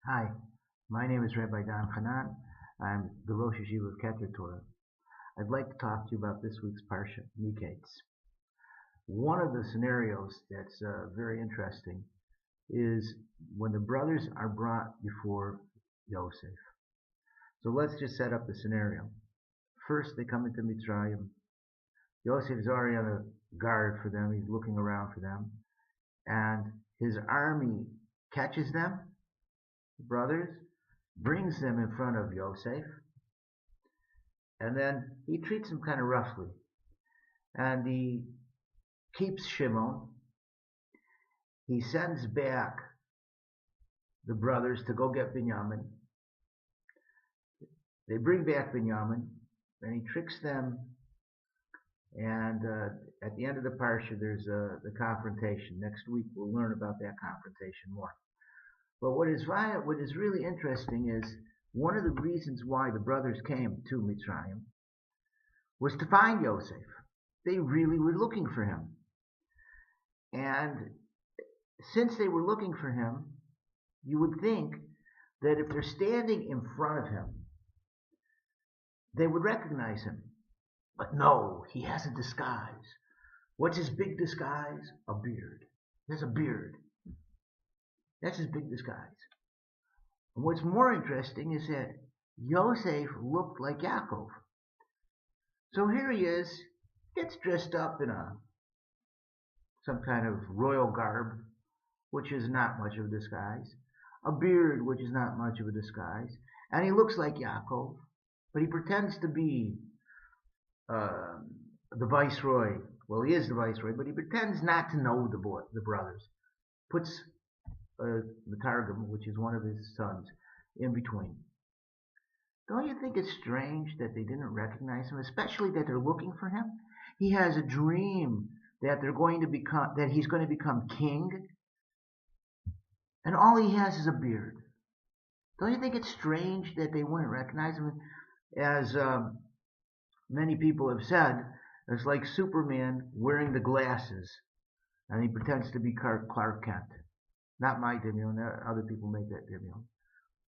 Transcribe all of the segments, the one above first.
Hi, my name is Rabbi Channen. I'm the Rosh Yeshiva of Keter. I'd like to talk to you about this week's Parsha, Mikaitz. One of the scenarios that's very interesting is when the brothers are brought before Yosef. So let's just set up the scenario. First, they come into Mitzrayim. Yosef is already on a guard for them. He's looking around for them. And his army catches them, the brothers, brings them in front of Yosef, and then he treats them kind of roughly. And he keeps Shimon. He sends back the brothers to go get Binyamin. They bring back Binyamin, and he tricks them. And at the end of the Parsha, there's the confrontation. Next week, we'll learn about that confrontation more. But what is really interesting is one of the reasons why the brothers came to Mitzrayim was to find Yosef. They really were looking for him. And since they were looking for him, you would think that if they're standing in front of him, they would recognize him. But no, he has a disguise. What's his big disguise? A beard. He has a beard. That's his big disguise. And what's more interesting is that Yosef looked like Yaakov. So here he is, gets dressed up in some kind of royal garb, which is not much of a disguise, a beard, which is not much of a disguise, and he looks like Yaakov, but he pretends to be the viceroy. Well, he is the viceroy, but he pretends not to know the brothers. Puts the Targum, which is one of his sons, in between. Don't you think it's strange that they didn't recognize him, especially that they're looking for him? He has a dream that he's going to become king, and all he has is a beard. Don't you think it's strange that they wouldn't recognize him? As many people have said, it's like Superman wearing the glasses, and he pretends to be Clark Kent. Not my Dimion, other people make that Dimion.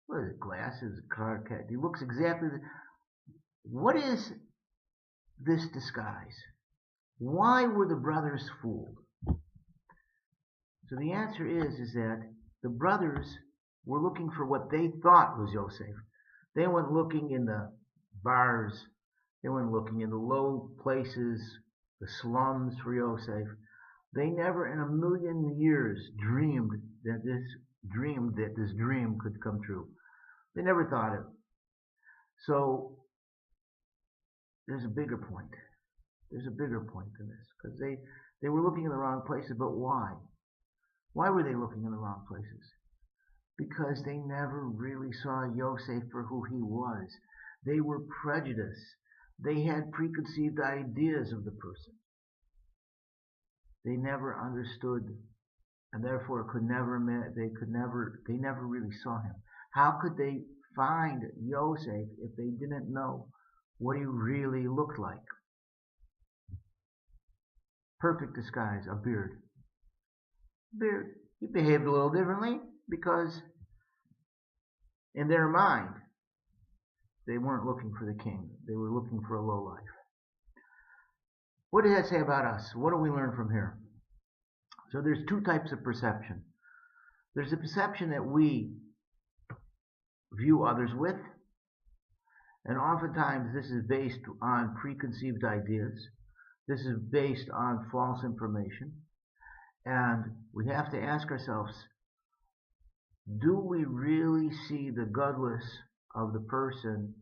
What is it, glasses, Clark Kent? He looks exactly What is this disguise? Why were the brothers fooled? So the answer is that the brothers were looking for what they thought was Yosef. They went looking in the bars. They went looking in the low places, the slums for Yosef. They never in a million years dreamed that this dream could come true. They never thought it. So there's a bigger point. There's a bigger point to this, because they were looking in the wrong places. But why? Why were they looking in the wrong places? Because they never really saw Yosef for who he was. They were prejudiced. They had preconceived ideas of the person. They never understood, and therefore they never really saw him. How could they find Yosef if they didn't know what he really looked like? Perfect disguise, a beard. Beard. He behaved a little differently because in their mind, they weren't looking for the king. They were looking for a lowlife. What does that say about us? What do we learn from here? So there's two types of perception. There's a perception that we view others with, and oftentimes this is based on preconceived ideas. This is based on false information. And we have to ask ourselves, do we really see the godless of the person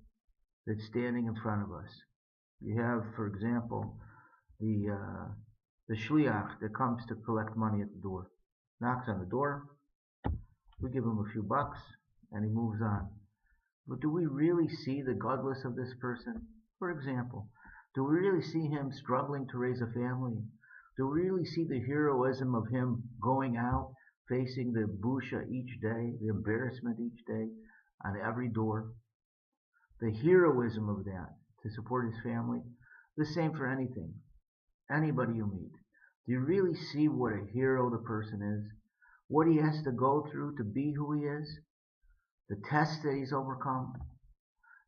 that's standing in front of us? You have, for example, the shliach that comes to collect money at the door. Knocks on the door, we give him a few bucks, and he moves on. But do we really see the godless of this person? For example, do we really see him struggling to raise a family? Do we really see the heroism of him going out, facing the busha each day, the embarrassment each day, on every door? The heroism of that to support his family. The same for anything. Anybody you meet. Do you really see what a hero the person is? What he has to go through to be who he is? the tests that he's overcome,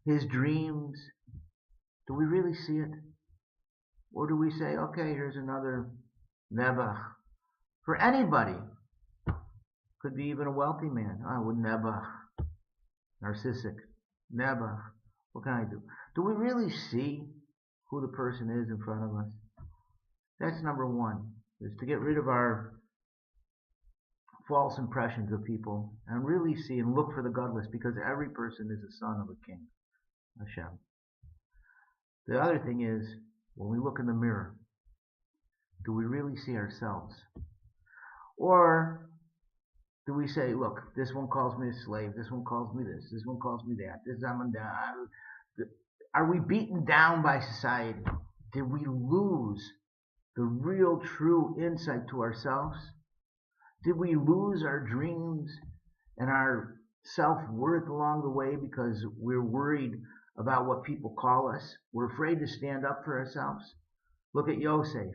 his dreams. Do we really see it? Or do we say, okay, here's another Nebuch? For anybody. Could be even a wealthy man. I would Nebuch. Narcissistic. Nebuch. What can I do? Do we really see who the person is in front of us? That's number one, is to get rid of our false impressions of people and really see and look for the godless, because every person is a son of a king, Hashem. The other thing is, when we look in the mirror, do we really see ourselves? Or do we say, look, this one calls me a slave, this one calls me this one calls me that, this I'm down. Are we beaten down by society? Did we lose the real true insight to ourselves? Did we lose our dreams and our self-worth along the way because we're worried about what people call us? We're afraid to stand up for ourselves. Look at Yosef.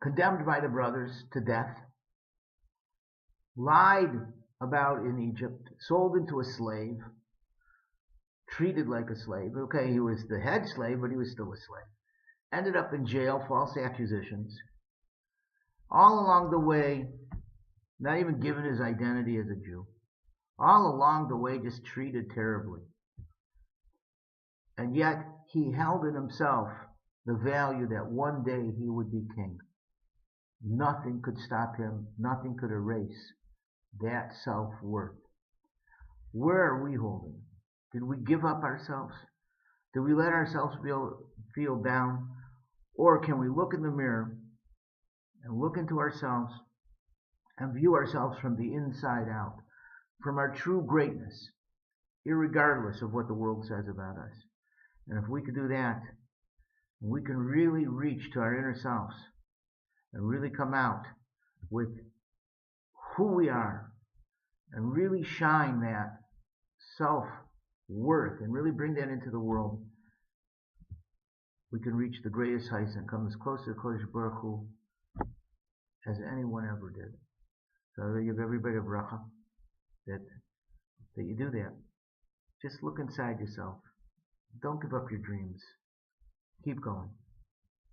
Condemned by the brothers to death, lied about in Egypt, sold into a slave, treated like a slave. Okay, he was the head slave, but he was still a slave. Ended up in jail, false accusations. All along the way, not even given his identity as a Jew. All along the way, just treated terribly. And yet, he held in himself the value that one day he would be king. Nothing could stop him. Nothing could erase that self-worth. Where are we holding? Did we give up ourselves? Did we let ourselves feel down? Or can we look in the mirror and look into ourselves and view ourselves from the inside out, from our true greatness, irregardless of what the world says about us? And if we could do that, we can really reach to our inner selves and really come out with who we are and really shine that self-worth and really bring that into the world, we can reach the greatest heights and come as close to Kodesh Baruch Hu as anyone ever did. So I give everybody a bracha that you do that. Just look inside yourself. Don't give up your dreams. Keep going.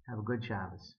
Have a good Shabbos.